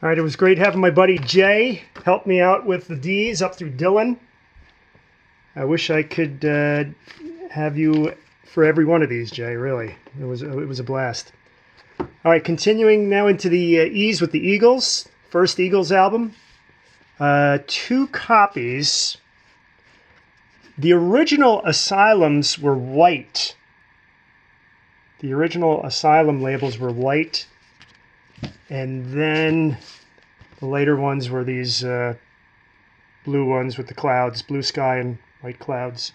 All right, it was great having my buddy Jay help me out with the D's up through Dylan. I wish I could have you for every one of these, Jay, really. It was a blast. All right, continuing now into the E's with the Eagles. First Eagles album. 2 copies. The original Asylums were white. The original Asylum labels were white. And then the later ones were these blue ones with the clouds, blue sky and white clouds.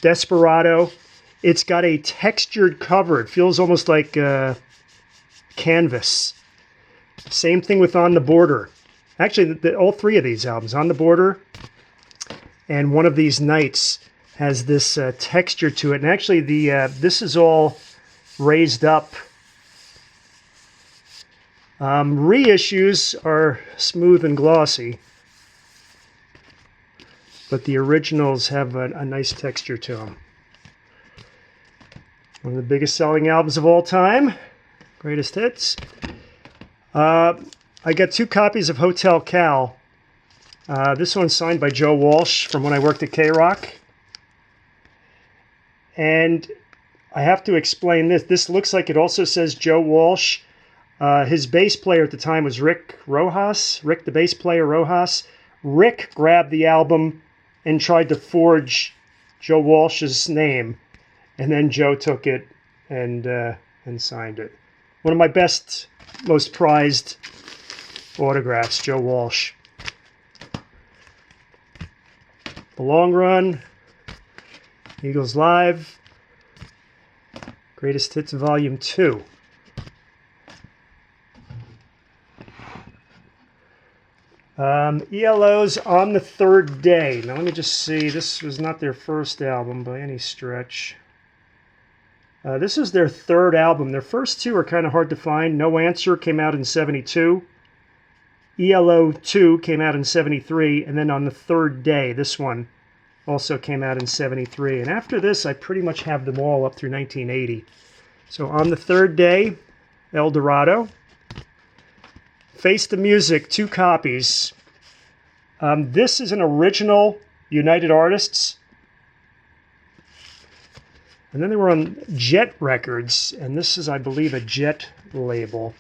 Desperado. It's got a textured cover. It feels almost like canvas. Same thing with On the Border. Actually, all 3 of these albums, On the Border and One of These Nights, has this texture to it. And actually, this is all raised up. Reissues are smooth and glossy, but the originals have a nice texture to them. One of the biggest selling albums of all time, greatest hits. I got 2 copies of Hotel Cal. This one's signed by Joe Walsh from when I worked at K-Rock. And I have to explain this. This looks like it also says Joe Walsh. His bass player at the time was Rick Rojas. Rick, the bass player, Rojas. Rick grabbed the album and tried to forge Joe Walsh's name. And then Joe took it and signed it. One of my best, most prized autographs, Joe Walsh. The Long Run, Eagles Live, Greatest Hits Volume 2. ELO's On the Third Day. Now let me just see. This was not their first album by any stretch. This is their 3rd album. Their first 2 are kind of hard to find. No Answer came out in 72. ELO 2 came out in 73. And then On the Third Day, this one also came out in 73. And after this, I pretty much have them all up through 1980. So On the Third Day, El Dorado. Face the Music, 2 copies. This is an original United Artists. And then they were on Jet Records, and this is, I believe, a Jet label.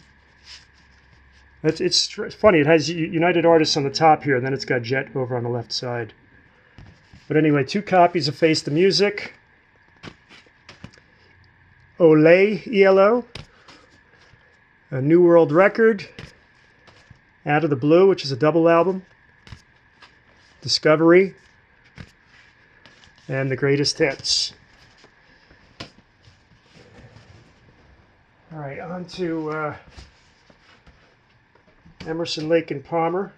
It's funny, it has United Artists on the top here, and then it's got Jet over on the left side. But anyway, 2 copies of Face the Music. Olé, ELO. A New World Record. Out of the Blue, which is a double album. Discovery. And The Greatest Hits. All right, on to Emerson, Lake and Palmer.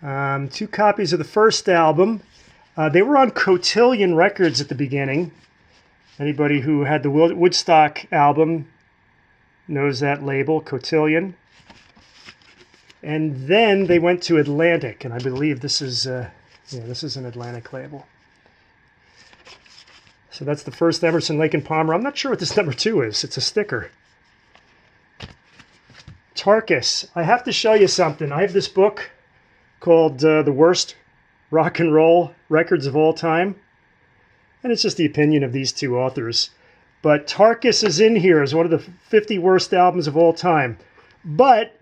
2 copies of the first album. They were on Cotillion Records at the beginning. Anybody who had the Woodstock album knows that label, Cotillion. And then they went to Atlantic, and I believe this is an Atlantic label. So that's the first Emerson, Lake and Palmer. I'm not sure what this number 2 is. It's a sticker. Tarkus. I have to show you something. I have this book called The Worst Rock and Roll Records of All Time. And it's just the opinion of these 2 authors. But Tarkus is in here as one of the 50 worst albums of all time. But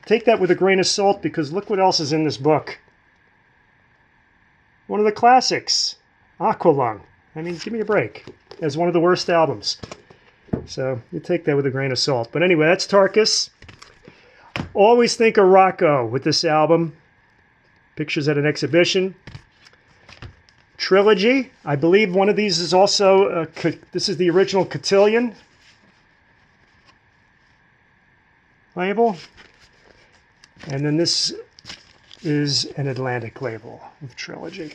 take that with a grain of salt, because look what else is in this book. One of the classics, Aqualung. I mean, give me a break. As one of the worst albums. So you take that with a grain of salt. But anyway, that's Tarkus. Always think of Rocco with this album. Pictures at an exhibition. Trilogy. I believe one of these is also, this is the original Cotillion label. And then this is an Atlantic label of Trilogy.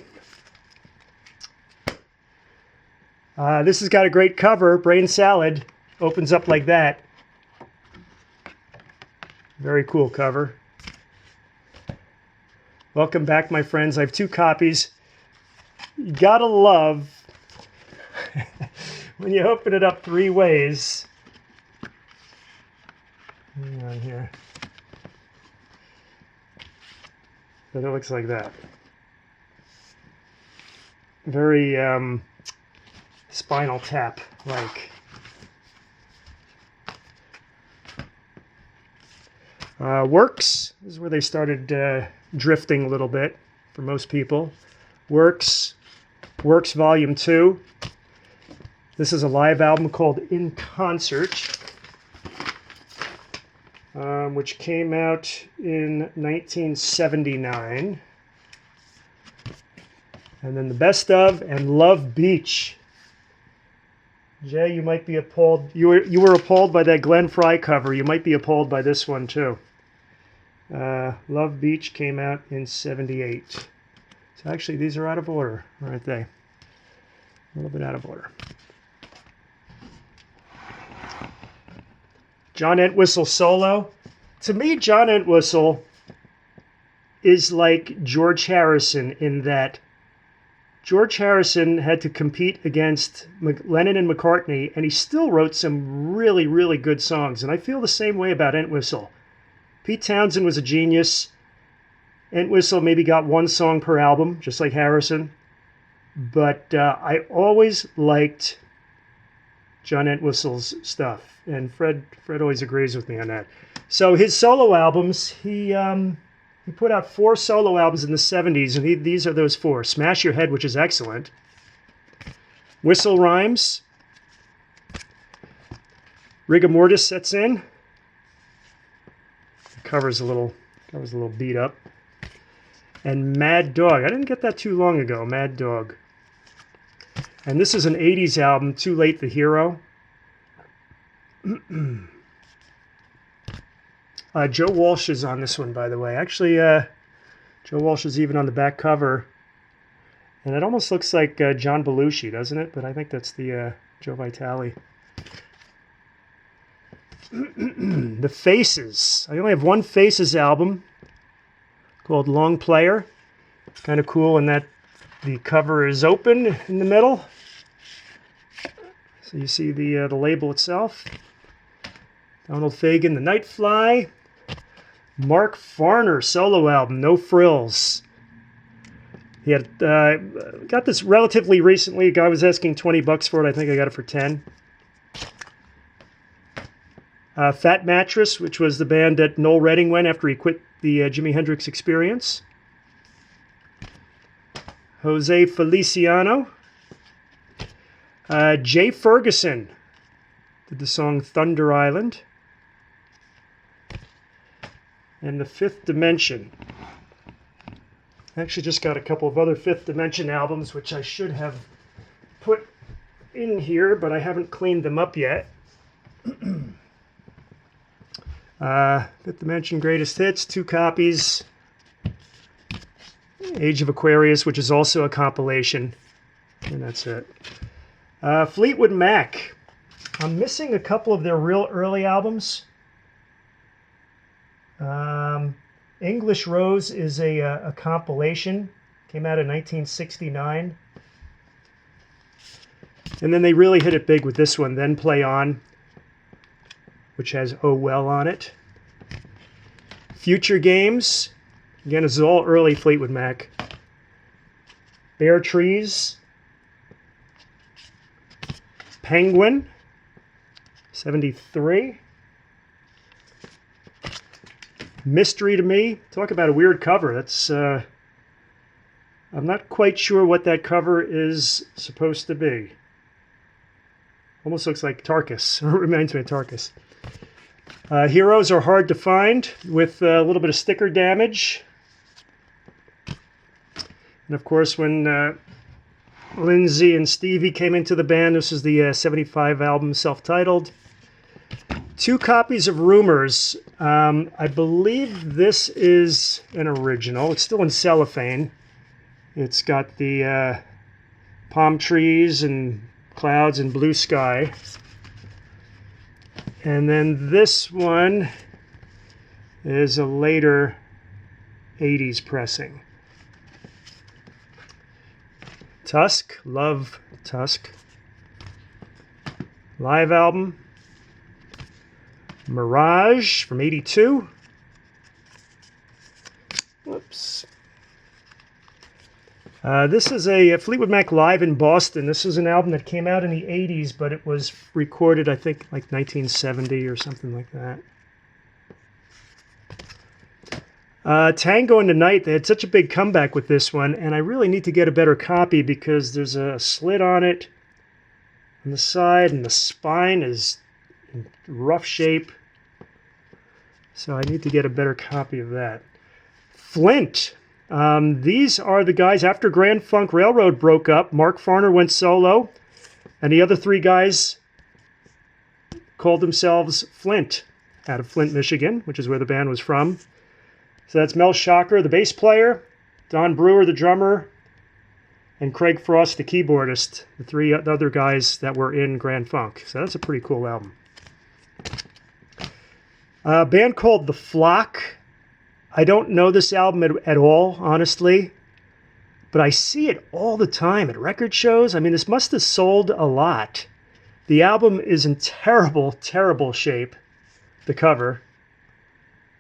This has got a great cover. Brain Salad opens up like that. Very cool cover. Welcome back, my friends. I have 2 copies. You gotta love when you open it up 3 ways, hang on here, then it looks like that. Very Spinal Tap like. Works this is where they started drifting a little bit for most people. Works Volume 2. This is a live album called In Concert, which came out in 1979. And then the Best Of and Love Beach. Jay, you might be appalled. You were appalled by that Glenn Frey cover. You might be appalled by this one too. Love Beach came out in 78. So actually, these are out of order, aren't they? A little bit out of order. John Entwistle solo. To me, John Entwistle is like George Harrison in that George Harrison had to compete against Lennon and McCartney, and he still wrote some really, really good songs. And I feel the same way about Entwistle. Pete Townsend was a genius. Entwistle maybe got 1 song per album, just like Harrison. But I always liked John Entwistle's stuff, and Fred always agrees with me on that. So his solo albums, he put out 4 solo albums in the 70s, and these are those 4. Smash Your Head, which is excellent. Whistle Rhymes. Rigor Mortis Sets In. The cover's a little beat up. And Mad Dog. I didn't get that too long ago, Mad Dog. And this is an 80s album, Too Late the Hero. Joe Walsh is on this one, by the way. Actually, Joe Walsh is even on the back cover. And it almost looks like John Belushi, doesn't it? But I think that's the Joe Vitale. The Faces. I only have 1 Faces album called Long Player. Kind of cool in that the cover is open in the middle. So you see the label itself. Donald Fagen, The Nightfly. Mark Farner solo album, No Frills. He had got this relatively recently. A guy was asking $20 for it. I think I got it for 10. Fat Mattress, which was the band that Noel Redding went after he quit the Jimi Hendrix Experience. Jose Feliciano. Jay Ferguson did the song Thunder Island. And The Fifth Dimension. I actually just got a couple of other Fifth Dimension albums, which I should have put in here, but I haven't cleaned them up yet. Fifth Dimension Greatest Hits, 2 copies. Age of Aquarius, which is also a compilation. And that's it. Fleetwood Mac. I'm missing a couple of their real early albums. English Rose is a compilation. Came out in 1969. And then they really hit it big with this one, Then Play On, which has Oh Well on it. Future Games. Again, this is all early Fleetwood Mac. Bare Trees. Penguin. 73. Mystery to Me. Talk about a weird cover. That's I'm not quite sure what that cover is supposed to be. Almost looks like Tarkus. Reminds me of Tarkus. Heroes Are Hard to Find, with a little bit of sticker damage. And of course, when Lindsay and Stevie came into the band, this is the 75 album, self-titled. 2 copies of Rumors. I believe this is an original. It's still in cellophane. It's got the palm trees and clouds and blue sky. And then this one is a later 80s pressing. Tusk, love Tusk. live album. Mirage from '82. Whoops. This is a Fleetwood Mac live in Boston. This is an album that came out in the '80s, but it was recorded, I think, like 1970 or something like that. Tango in the Night, they had such a big comeback with this one, and I really need to get a better copy because there's a slit on it on the side, and the spine is in rough shape. So I need to get a better copy of that. Flint. These are the guys after Grand Funk Railroad broke up. Mark Farner went solo, and the other three guys called themselves Flint, out of Flint, Michigan, which is where the band was from. So that's Mel Shocker, the bass player, Don Brewer, the drummer, and Craig Frost, the keyboardist, the three other guys that were in Grand Funk. So that's a pretty cool album. A band called The Flock. I don't know this album at all, honestly, but I see it all the time at record shows. I mean, this must have sold a lot. The album is in terrible, terrible shape, the cover.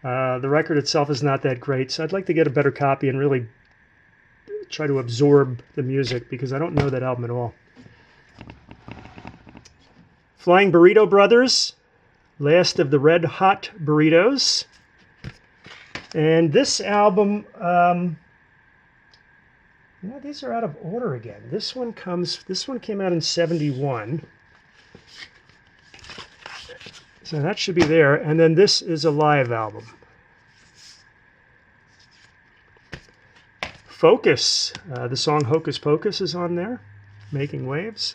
The record itself is not that great, so I'd like to get a better copy and really try to absorb the music because I don't know that album at all. Flying Burrito Brothers, last of the Red Hot Burritos. And this album, these are out of order again. This one came out in '71. So that should be there. And then this is a live album. Focus. The song Hocus Pocus is on there. Making Waves.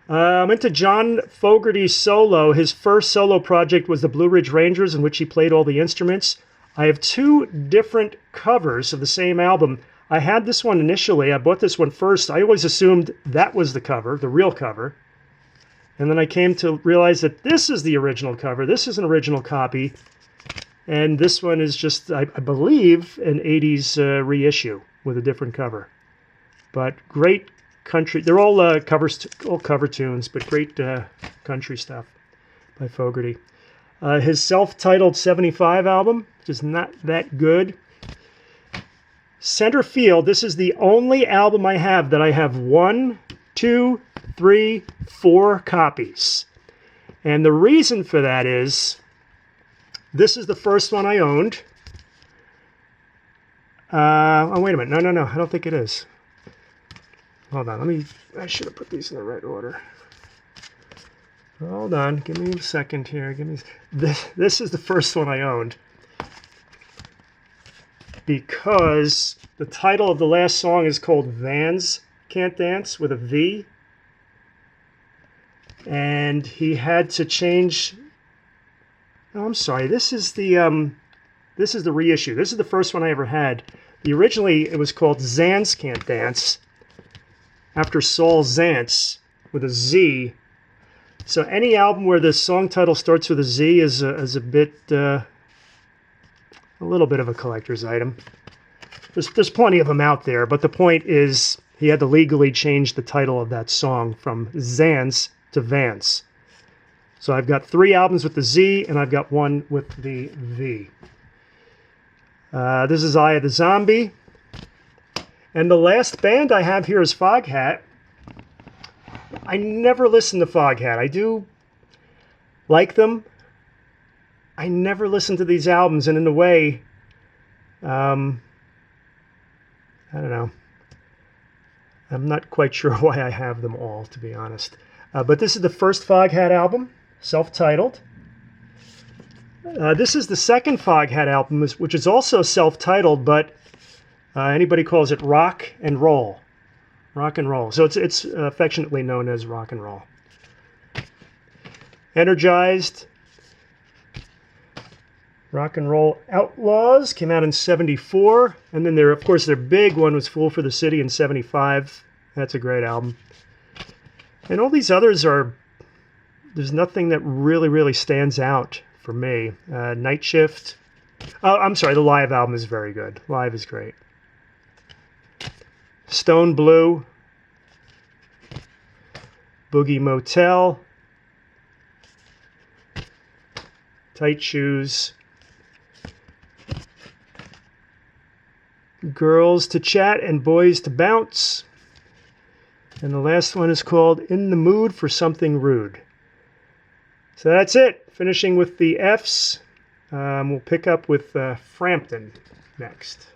I'm into John Fogerty's solo. His first solo project was the Blue Ridge Rangers, in which he played all the instruments. I have two different covers of the same album. I had this one initially. I bought this one first. I always assumed that was the cover, the real cover. And then I came to realize that this is the original cover. This is an original copy. And this one is just, I believe, an '80s reissue with a different cover. But great country. They're all all cover tunes, but great country stuff by Fogerty. His self-titled '75 album, which is not that good. Center Field. This is the only album I have that I have 1, 2, 3, 4 copies. And the reason for that is this is the first one I owned. Oh, wait a minute. No. I don't think it is. Hold on. I should have put these in the right order. Hold on. Give me a second here. This is the first one I owned. Because the title of the last song is called Vans Can't Dance with a V. And he had to change. Oh, I'm sorry. This is the reissue. This is the first one I ever had. Originally, it was called Zans Can't Dance, after Saul Zaentz with a Z. So any album where the song title starts with a Z is a bit, a little bit of a collector's item. There's plenty of them out there, but the point is he had to legally change the title of that song from Zans to Vance. So I've got 3 albums with the Z, and I've got 1 with the V. This is Eye of the Zombie. And the last band I have here is Foghat. I never listen to Foghat. I do like them. I never listen to these albums, and in a way, I don't know. I'm not quite sure why I have them all, to be honest. But this is the first Foghat album, self-titled. This is the second Foghat album, which is also self-titled, but anybody calls it Rock and Roll. Rock and Roll. So it's affectionately known as Rock and Roll. Energized. Rock and Roll Outlaws came out in '74. And then, of course, their big one was Fool for the City in '75. That's a great album. And all these others there's nothing that really stands out for me. Night Shift. Oh, I'm sorry, the live album is very good. Live is great. Stone Blue. Boogie Motel, Tight Shoes, Girls to Chat and Boys to Bounce. And the last one is called In the Mood for Something Rude. So that's it. Finishing with the Fs. We'll pick up with Frampton next.